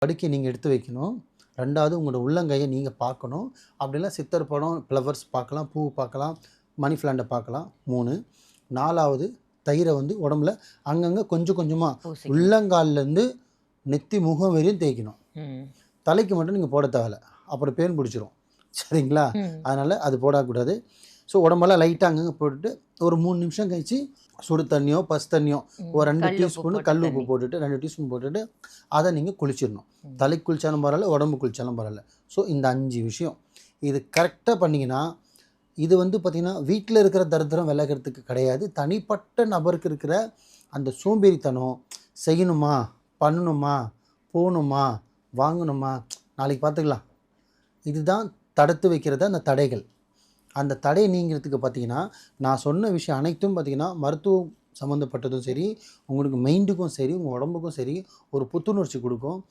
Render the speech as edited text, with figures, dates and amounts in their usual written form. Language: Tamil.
படுக்கையை நீங்கள் எடுத்து வைக்கணும். 2வது உங்களோட உள்ளங்கையை நீங்கள் பார்க்கணும். அப்படிலாம் சித்தர் படம், ஃப்ளவர்ஸ் பார்க்கலாம், பூ பார்க்கலாம், மணி பிளான்ட்டை பார்க்கலாம். 3 4வது தயிரை வந்து உடம்புல அங்கங்கே கொஞ்சம் கொஞ்சமாக உள்ளங்கால்லேருந்து நெத்தி முகம் வரையும் தேய்க்கணும். தலைக்கு மட்டும் நீங்கள் போட தேவையில்ல, அப்புறம் பேன் பிடிச்சிரும். சரிங்களா? அதனால் அது போடக்கூடாது. ஸோ உடம்பெல்லாம் லைட்டாக அங்கங்கே போட்டுட்டு ஒரு 3 நிமிஷம் கழிச்சு சுடு தண்ணியோ பசு தண்ணியோ ஒரு 2 டீஸ்பூன் கல் உப்பு போட்டுட்டு 2 டீஸ்பூன் போட்டுட்டு அதை நீங்கள் குளிச்சிடணும். தலைக்கு குளிச்சாலும் பரவாயில்ல, உடம்பு குளிச்சாலும் பரவாயில்ல. ஸோ இந்த 5 விஷயம் இது கரெக்டாக பண்ணிங்கன்னா இது வந்து பார்த்திங்கன்னா வீட்டில் இருக்கிற தரித்திரம் விலகிறதுக்கு கிடையாது. தனிப்பட்ட நபருக்கு இருக்கிற அந்த சோம்பேறித்தனம், செய்யணுமா, பண்ணணுமா, போகணுமா, வாங்கணுமா, நாளைக்கு பார்த்துக்கலாம், இதுதான் தடுத்து வைக்கிறது அந்த தடைகள். அந்த தடை நீங்கிறதுக்கு பார்த்திங்கன்னா நான் சொன்ன விஷயம் அனைத்தும் பார்த்திங்கன்னா மருத்துவம் சம்மந்தப்பட்டதும் சரி, உங்களுக்கு மைண்டுக்கும் சரி, உங்கள் உடம்புக்கும் சரி ஒரு புத்துணர்ச்சி கொடுக்கும்.